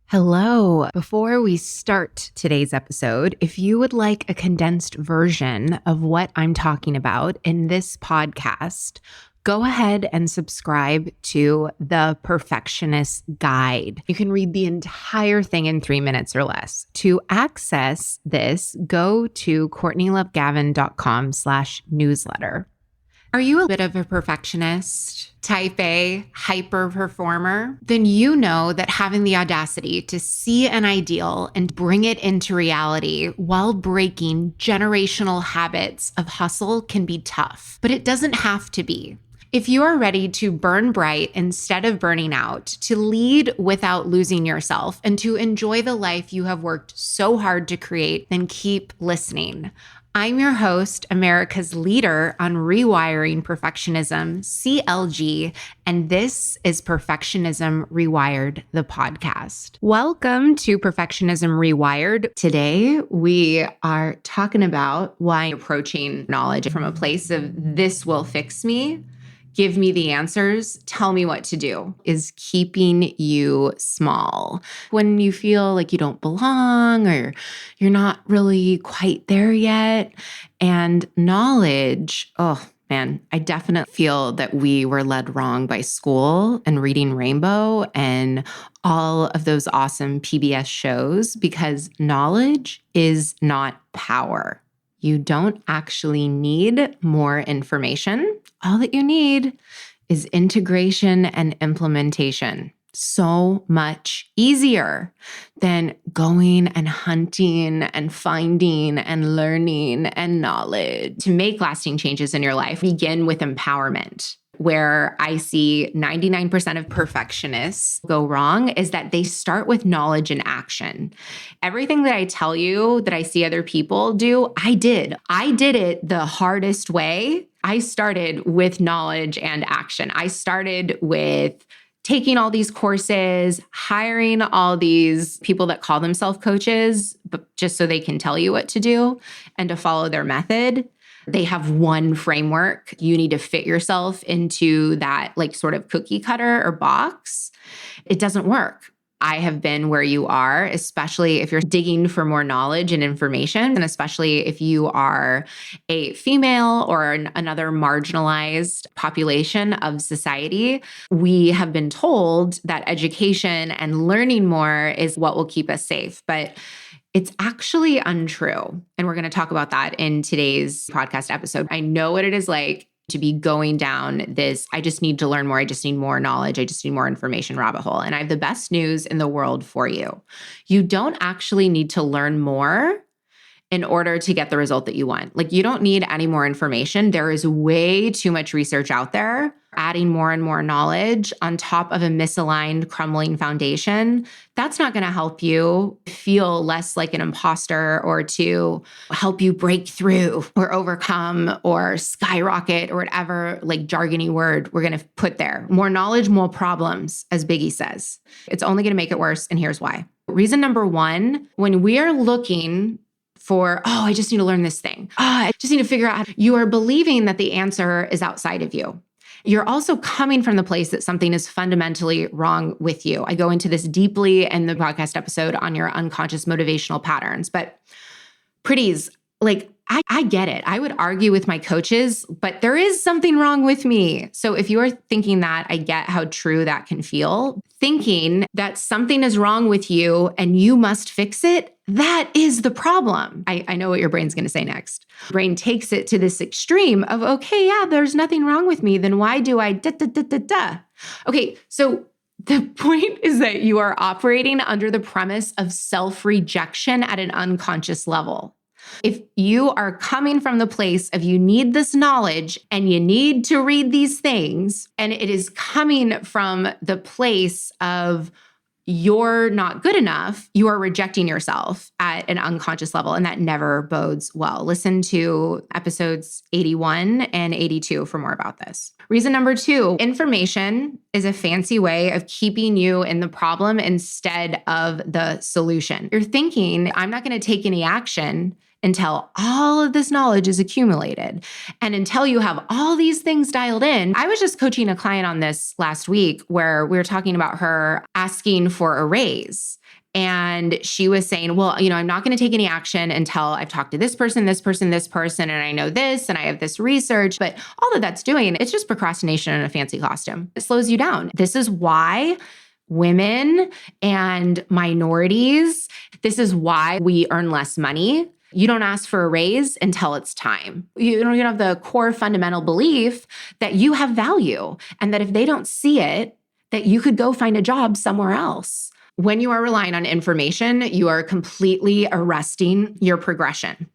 Hello. Before we start today's episode, if you would like a condensed version of what I'm talking about in this podcast, go ahead and subscribe to The Perfectionist Guide. You can read the entire thing in 3 minutes or less. To access this, go to CourtneyLoveGavin.com/newsletter. Are you a bit of a perfectionist, type A, hyper performer? Then you know that having the audacity to see an ideal and bring it into reality while breaking generational habits of hustle can be tough, but it doesn't have to be. If you are ready to burn bright instead of burning out, to lead without losing yourself, and to enjoy the life you have worked so hard to create, then keep listening. I'm your host, America's leader on rewiring perfectionism, CLG, and this is Perfectionism Rewired, the podcast. Welcome to Perfectionism Rewired. Today, we are talking about why approaching knowledge from a place of this will fix me, give me the answers, tell me what to do, is keeping you small. When you feel like you don't belong or you're not really quite there yet. And knowledge, oh man, I definitely feel that we were led wrong by school and reading Rainbow and all of those awesome PBS shows, because knowledge is not power. You don't actually need more information. All that you need is integration and implementation. So much easier than going and hunting and finding and learning and knowledge. To make lasting changes in your life, begin with empowerment. Where I see 99% of perfectionists go wrong is that they start with knowledge and action. Everything that I tell you that I see other people do, I did. I did it the hardest way. I started with knowledge and action. I started with taking all these courses, hiring all these people that call themselves coaches, but just so they can tell you what to do and to follow their method. They have one framework. You need to fit yourself into that sort of cookie cutter or box. It doesn't work. I have been where you are, especially if you're digging for more knowledge and information, and especially if you are a female or another marginalized population of society. We have been told that education and learning more is what will keep us safe, but it's actually untrue. And we're going to talk about that in today's podcast episode. I know what it is like to be going down this, I just need to learn more. I just need more knowledge. I just need more information rabbit hole. And I have the best news in the world for you. You don't actually need to learn more in order to get the result that you want. You don't need any more information. There is way too much research out there. Adding more and more knowledge on top of a misaligned, crumbling foundation, that's not going to help you feel less like an imposter or to help you break through or overcome or skyrocket or whatever jargony word we're going to put there. More knowledge, more problems, as Biggie says. It's only going to make it worse, and here's why. Reason number one, when we are looking for, I just need to learn this thing. I just need to figure out, you are believing that the answer is outside of you. You're also coming from the place that something is fundamentally wrong with you. I go into this deeply in the podcast episode on your unconscious motivational patterns, but pretties, I get it. I would argue with my coaches, but there is something wrong with me. So if you are thinking that, I get how true that can feel. Thinking that something is wrong with you and you must fix it, that is the problem. I know what your brain's going to say next. Brain takes it to this extreme of, okay, yeah, there's nothing wrong with me. Then why do I da? Okay, so the point is that you are operating under the premise of self-rejection at an unconscious level. If you are coming from the place of you need this knowledge and you need to read these things, and it is coming from the place of you're not good enough, you are rejecting yourself at an unconscious level, and that never bodes well. Listen to episodes 81 and 82 for more about this. Reason number two, information is a fancy way of keeping you in the problem instead of the solution. You're thinking, I'm not going to take any action until all of this knowledge is accumulated. And until you have all these things dialed in, I was just coaching a client on this last week where we were talking about her asking for a raise. And she was saying, well, I'm not going to take any action until I've talked to this person, this person, this person, and I know this, and I have this research. But all that that's doing, it's just procrastination in a fancy costume. It slows you down. This is why women and minorities, this is why we earn less money. You don't ask for a raise until it's time. You don't even have the core fundamental belief that you have value and that if they don't see it, that you could go find a job somewhere else. When you are relying on information, you are completely arresting your progression.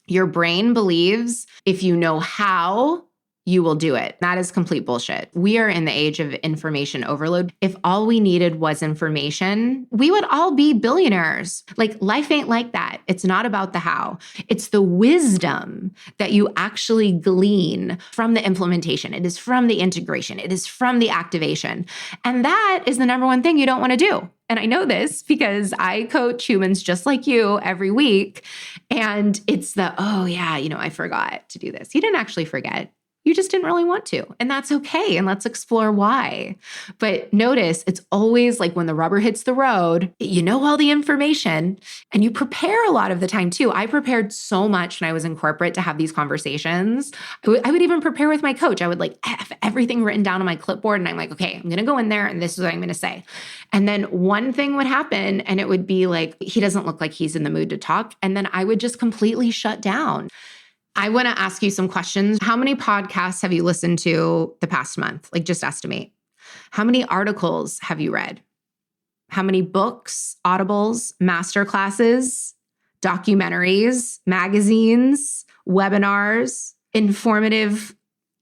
Your brain believes if you know how, you will do it. That is complete bullshit. We are in the age of information overload. If all we needed was information, we would all be billionaires. Like, life ain't like that. It's not about the how. It's the wisdom that you actually glean from the implementation. It is from the integration. It is from the activation. And that is the number one thing you don't want to do. And I know this because I coach humans just like you every week. And it's I forgot to do this. You didn't actually forget. You just didn't really want to. And that's okay. And let's explore why. But notice it's always like when the rubber hits the road, you know all the information and you prepare a lot of the time too. I prepared so much when I was in corporate to have these conversations. I would even prepare with my coach. I would have everything written down on my clipboard and I'm like, okay, I'm going to go in there and this is what I'm going to say. And then one thing would happen and it would be like, he doesn't look like he's in the mood to talk. And then I would just completely shut down. I want to ask you some questions. How many podcasts have you listened to the past month? Like, just estimate. How many articles have you read? How many books, audibles, masterclasses, documentaries, magazines, webinars, informative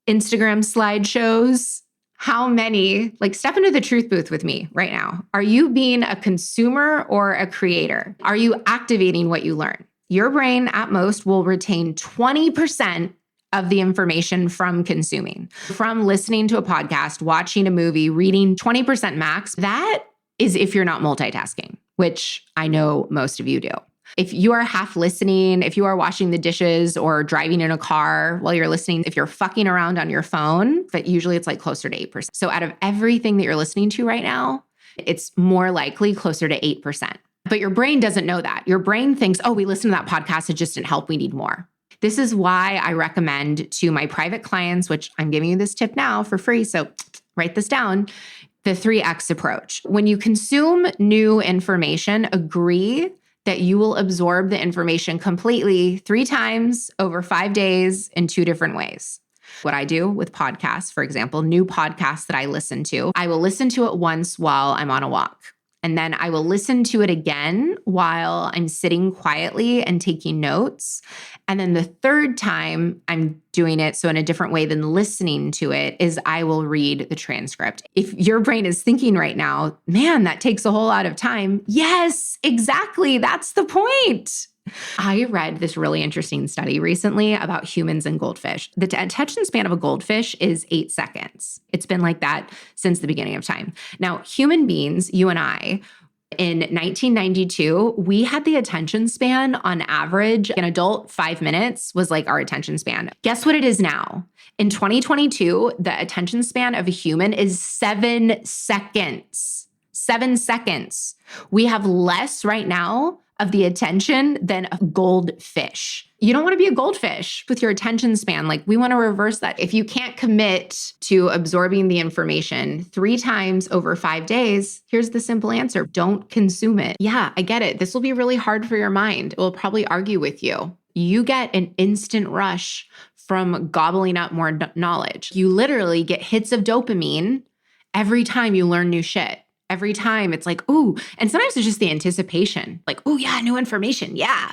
Instagram slideshows? How many, step into the truth booth with me right now. Are you being a consumer or a creator? Are you activating what you learn? Your brain at most will retain 20% of the information from consuming, from listening to a podcast, watching a movie, reading 20% max. That is if you're not multitasking, which I know most of you do. If you are half listening, if you are washing the dishes or driving in a car while you're listening, if you're fucking around on your phone, but usually it's closer to 8%. So out of everything that you're listening to right now, it's more likely closer to 8%. But your brain doesn't know that. Your brain thinks, oh, we listened to that podcast. It just didn't help. We need more. This is why I recommend to my private clients, which I'm giving you this tip now for free. So write this down, the 3X approach. When you consume new information, agree that you will absorb the information completely 3 times over 5 days in 2 different ways. What I do with podcasts, for example, new podcasts that I listen to, I will listen to it once while I'm on a walk. And then I will listen to it again while I'm sitting quietly and taking notes. And then the third time I'm doing it, so in a different way than listening to it, is I will read the transcript. If your brain is thinking right now, man, that takes a whole lot of time. Yes, exactly. That's the point. I read this really interesting study recently about humans and goldfish. The attention span of a goldfish is 8 seconds. It's been like that since the beginning of time. Now, human beings, you and I, in 1992, we had the attention span on average, an adult 5 minutes was our attention span. Guess what it is now? In 2022, the attention span of a human is 7 seconds. 7 seconds. We have less right now of the attention than a goldfish. You don't want to be a goldfish with your attention span. We want to reverse that. If you can't commit to absorbing the information 3 times over 5 days, here's the simple answer. Don't consume it. Yeah, I get it. This will be really hard for your mind. It will probably argue with you. You get an instant rush from gobbling up more knowledge. You literally get hits of dopamine every time you learn new shit. Every time it's ooh, and sometimes it's just the anticipation, ooh, yeah, new information, yeah.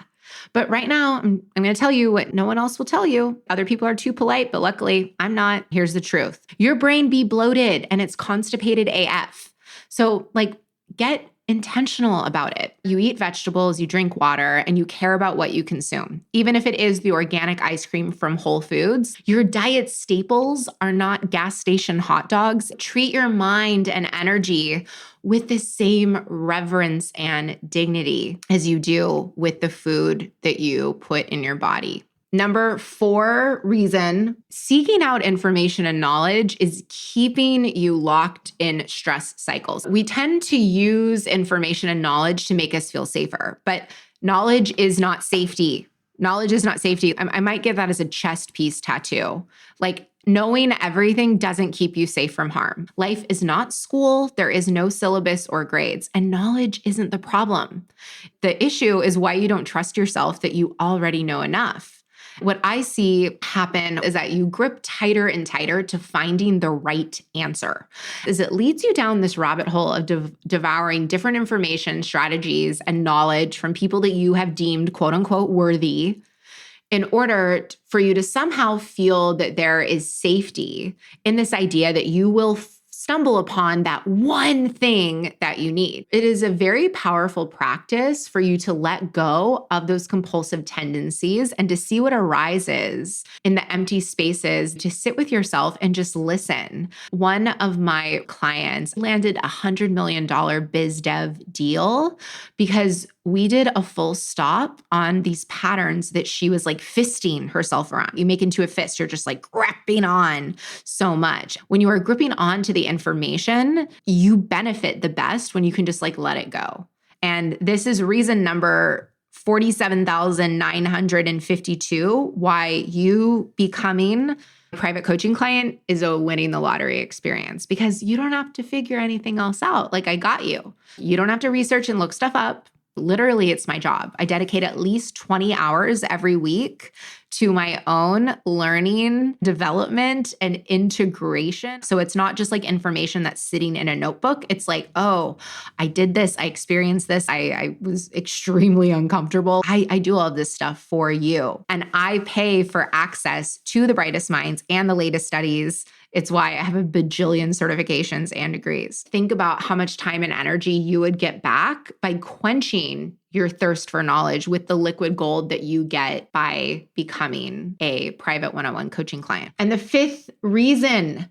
But right now, I'm going to tell you what no one else will tell you. Other people are too polite, but luckily I'm not. Here's the truth. Your brain be bloated and it's constipated AF. So get intentional about it. You eat vegetables, you drink water, and you care about what you consume. Even if it is the organic ice cream from Whole Foods, your diet staples are not gas station hot dogs. Treat your mind and energy with the same reverence and dignity as you do with the food that you put in your body. Number 4 reason, seeking out information and knowledge is keeping you locked in stress cycles. We tend to use information and knowledge to make us feel safer, but knowledge is not safety. Knowledge is not safety. I might get that as a chest piece tattoo. Like, knowing everything doesn't keep you safe from harm. Life is not school. There is no syllabus or grades, and knowledge isn't the problem. The issue is why you don't trust yourself that you already know enough. What I see happen is that you grip tighter and tighter to finding the right answer. As it leads you down this rabbit hole of devouring different information, strategies, and knowledge from people that you have deemed quote unquote worthy, in order for you to somehow feel that there is safety in this idea that you will stumble upon that one thing that you need. It is a very powerful practice for you to let go of those compulsive tendencies and to see what arises in the empty spaces, to sit with yourself and just listen. One of my clients landed a $100 million biz dev deal because we did a full stop on these patterns that she was like fisting herself around. You make into a fist, you're just like grabbing on so much. When you are gripping on to the information, you benefit the best when you can just like let it go. And this is reason number 47,952 why you becoming a private coaching client is a winning the lottery experience, because you don't have to figure anything else out. Like, I got you. You don't have to research and look stuff up. Literally, it's my job. I dedicate at least 20 hours every week to my own learning, development, and integration. So it's not just like information that's sitting in a notebook. It's like, oh, I did this. I experienced this. I was extremely uncomfortable. I do all of this stuff for you. And I pay for access to the brightest minds and the latest studies. It's why I have a bajillion certifications and degrees. Think about how much time and energy you would get back by quenching your thirst for knowledge with the liquid gold that you get by becoming a private one-on-one coaching client. And the 5th reason,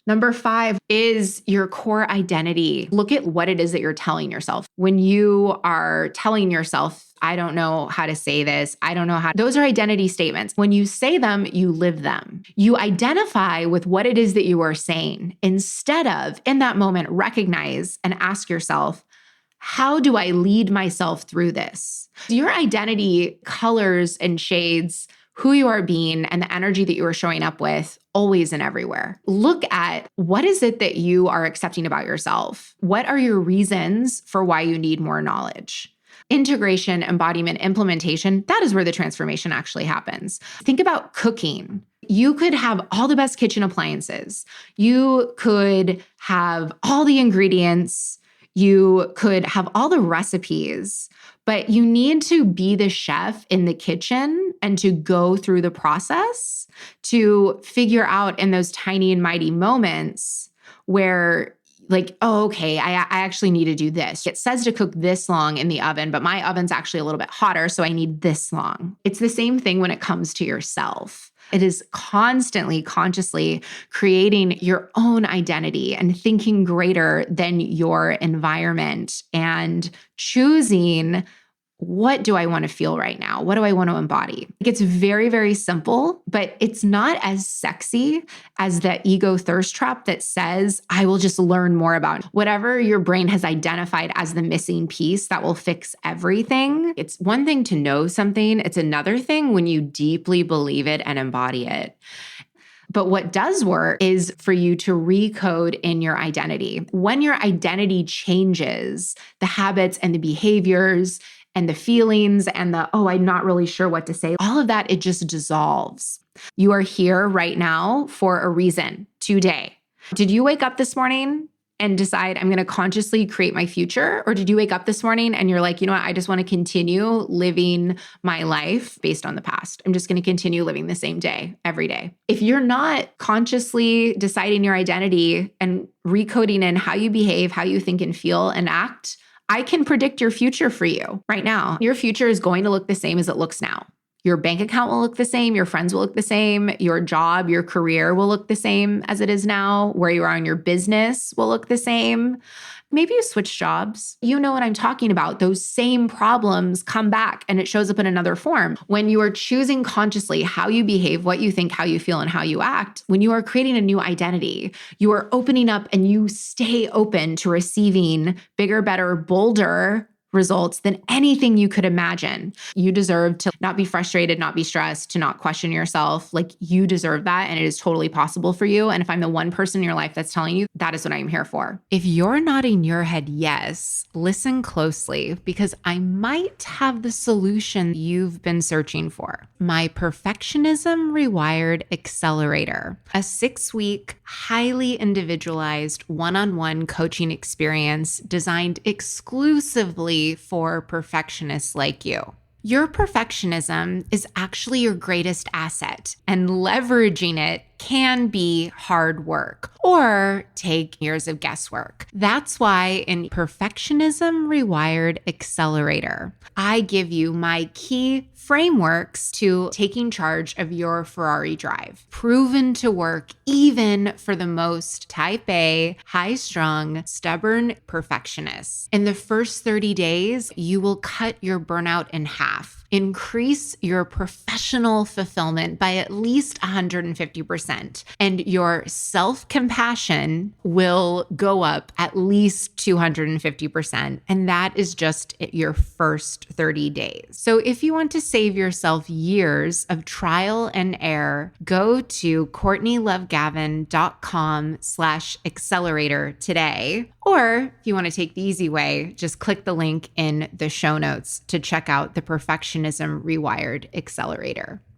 number 5, is your core identity. Look at what it is that you're telling yourself. When you are telling yourself, I don't know how to say this, I don't know how, those are identity statements. When you say them, you live them. You identify with what it is that you are saying instead of, in that moment, recognize and ask yourself, how do I lead myself through this? Your identity colors and shades who you are being and the energy that you are showing up with always and everywhere. Look at what is it that you are accepting about yourself? What are your reasons for why you need more knowledge? Integration, embodiment, implementation, that is where the transformation actually happens. Think about cooking. You could have all the best kitchen appliances. You could have all the ingredients. You could have all the recipes, but you need to be the chef in the kitchen and to go through the process to figure out in those tiny and mighty moments where, like, oh, okay, I actually need to do this. It says to cook this long in the oven, but my oven's actually a little bit hotter, so I need this long. It's the same thing when it comes to yourself. It is constantly, consciously creating your own identity and thinking greater than your environment and choosing, what do I want to feel right now? What do I want to embody? It's very, very simple, but it's not as sexy as the ego thirst trap that says, I will just learn more about whatever your brain has identified as the missing piece that will fix everything. It's one thing to know something. It's another thing when you deeply believe it and embody it. But what does work is for you to recode in your identity. When your identity changes, the habits and the behaviors and the feelings and the, oh, I'm not really sure what to say, all of that, it just dissolves. You are here right now for a reason, today. Did you wake up this morning and decide I'm going to consciously create my future? Or did you wake up this morning and you're like, you know what, I just want to continue living my life based on the past. I'm just going to continue living the same day every day. If you're not consciously deciding your identity and recoding in how you behave, how you think and feel and act, I can predict your future for you right now. Your future is going to look the same as it looks now. Your bank account will look the same. Your friends will look the same. Your job, your career will look the same as it is now. Where you are in your business will look the same. Maybe you switch jobs. You know what I'm talking about. Those same problems come back and it shows up in another form. When you are choosing consciously how you behave, what you think, how you feel, and how you act, when you are creating a new identity, you are opening up and you stay open to receiving bigger, better, bolder results than anything you could imagine. You deserve to not be frustrated, not be stressed, to not question yourself. Like, you deserve that, and it is totally possible for you. And if I'm the one person in your life that's telling you, that is what I'm here for. If you're nodding your head yes, listen closely, because I might have the solution you've been searching for. My Perfectionism Rewired Accelerator, a 6-week, highly individualized one-on-one coaching experience designed exclusively for perfectionists like you. Your perfectionism is actually your greatest asset, and leveraging it can be hard work or take years of guesswork. That's why in Perfectionism Rewired Accelerator, I give you my key frameworks to taking charge of your Ferrari drive, proven to work even for the most type A, high-strung, stubborn perfectionists. In the first 30 days, you will cut your burnout in half, increase your professional fulfillment by at least 150%, and your self-compassion will go up at least 250%. And that is just your first 30 days. So if you want to save yourself years of trial and error, go to CourtneyLoveGavin.com/accelerator today. Or if you want to take the easy way, just click the link in the show notes to check out the Perfectionism Rewired Accelerator.